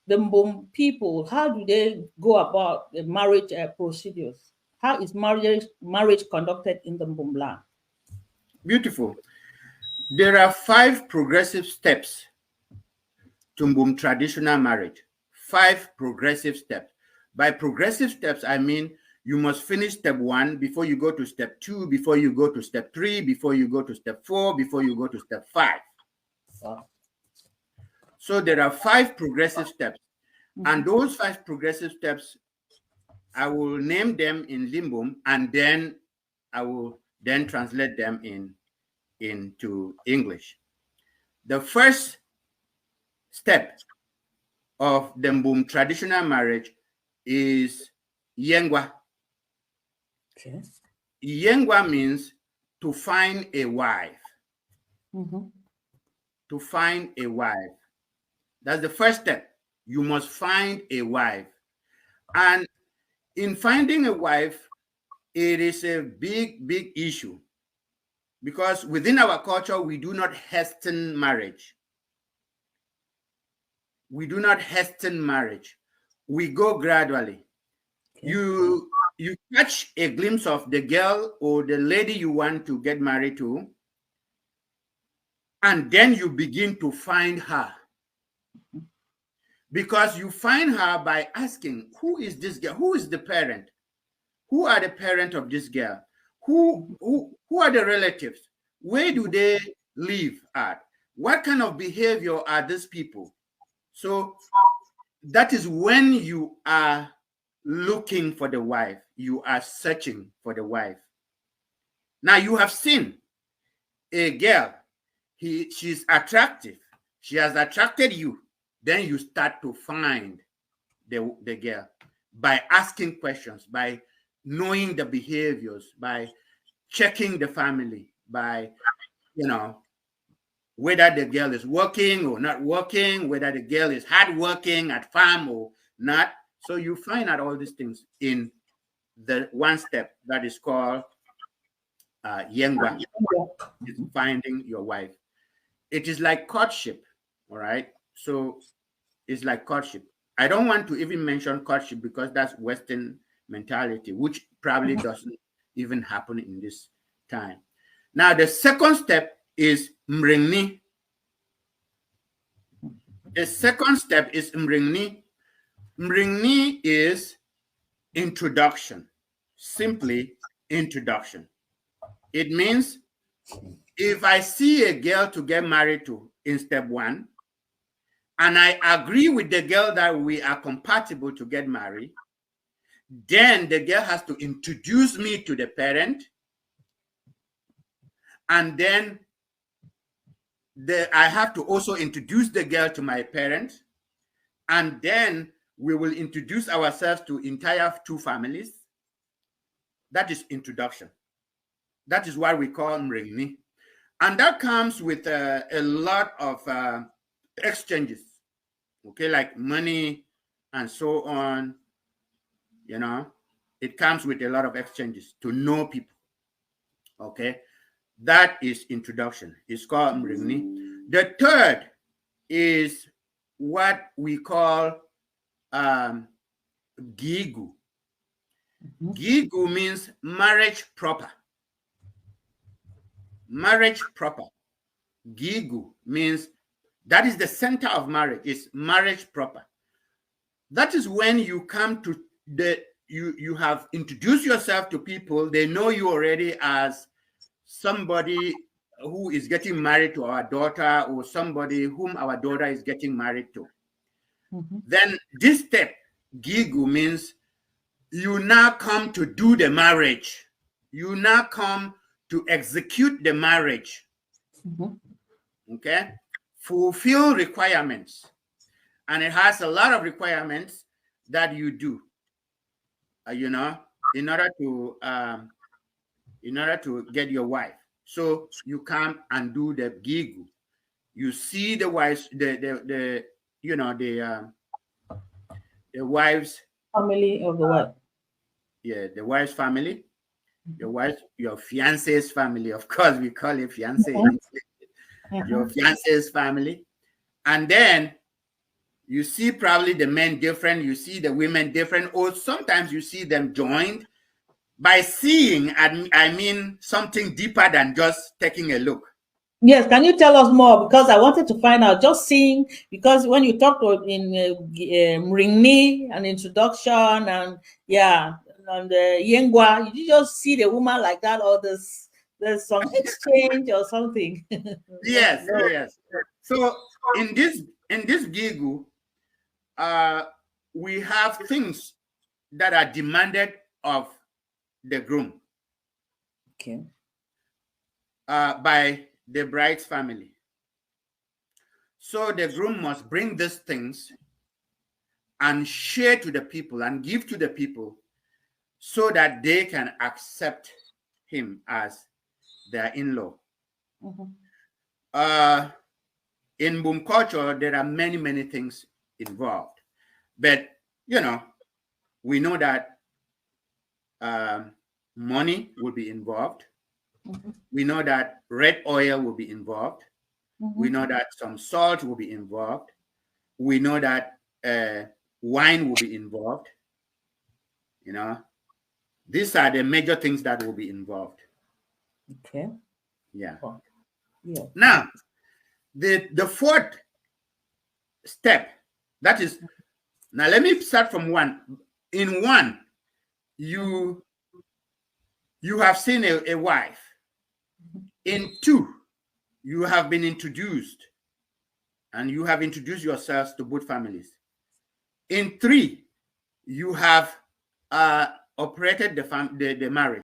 the Mbum people, how do they go about the marriage procedures? How is marriage conducted in the Mbum land? Beautiful. There are 5 progressive steps to Mbum traditional marriage. 5 progressive steps. By progressive steps, I mean you must finish step 1 before you go to step 2, before you go to step 3, before you go to step 4, before you go to step 5. Wow. So there are 5 progressive steps. And those 5 progressive steps, I will name them in Limbum, and then I will then translate them into English. The first step of the Mbum traditional marriage is Yengwa. Okay. Yengwa means to find a wife. To find a wife. That's the first step. You must find a wife. And in finding a wife, it is a big, big issue, because within our culture, we do not hasten marriage. We do not hasten marriage. We go gradually. Okay. You catch a glimpse of the girl or the lady you want to get married to, and then you begin to find her. Because you find her by asking, who is this girl? Who is the parent? Who are the parents of this girl? Who are the relatives? Where do they live at? What kind of behavior are these people? So that is when you are looking for the wife. You are searching for the wife. Now you have seen a girl. She's attractive. She has attracted you. Then you start to find the girl by asking questions, by knowing the behaviors, by checking the family, by, whether the girl is working or not working, whether the girl is hardworking at farm or not. So you find out all these things in the one step that is called Yengwa, is finding your wife. It is like courtship, all right? So it's like courtship. I don't want to even mention courtship because that's Western mentality, which probably doesn't even happen in this time. Now, the second step is Mringni. The second step is Mringni. Mringni is introduction, simply introduction. It means if I see a girl to get married to in step 1, and I agree with the girl that we are compatible to get married, then the girl has to introduce me to the parent, and then I have to also introduce the girl to my parents, and then we will introduce ourselves to entire 2 families. That is introduction. That is what we call Mringni. And that comes with a lot of exchanges, okay, like money and so on. It comes with a lot of exchanges to know people, okay. That is introduction. It's called Mringni. The third is what we call Gigu. Gigu means marriage proper. Marriage proper. Gigu means that is the center of marriage. It's marriage proper. That is when you come to you have introduced yourself to people. They know you already as somebody who is getting married to our daughter, or somebody whom our daughter is getting married to. Then this step, Gigu, means you now come to do the marriage. You now come to execute the marriage. Okay? Fulfill requirements. And it has a lot of requirements that you do, in order to get your wife. So you come and do the Gigu. You see the wives, the wife's family of the wife. Yeah, the wife's family, your fiance's family. Of course, we call it fiance. Your fiance's family, and then You see probably the men different, you see the women different, or sometimes you see them joined. By seeing, I mean something deeper than just taking a look. Yes, can you tell us more? Because I wanted to find out, just seeing, because when you talked in Ringni, an introduction, and yeah, and Yengwa, you just see the woman like that, or there's some exchange or something. We want to Yes, know. yes. So in this gigu, uh, we have things that are demanded of the groom Okay. by the bride's family. So the groom must bring these things and share to the people and give to the people so that they can accept him as their in-law. Mhm. Uh, in Mbum culture, there are many, many things involved. But, we know that um, money will be involved. Mhm. We know that red oil will be involved. We Mhm. know that some salt will be involved. We know that wine will be involved. You know, these are the major things that will be involved. Okay. Yeah. Oh, yeah. Now, the fourth step, that is, now let me start from one. In one, Mhm. you have seen a wife. In two, you have been introduced and you have introduced yourselves to both families. In three, you have operated the marriage.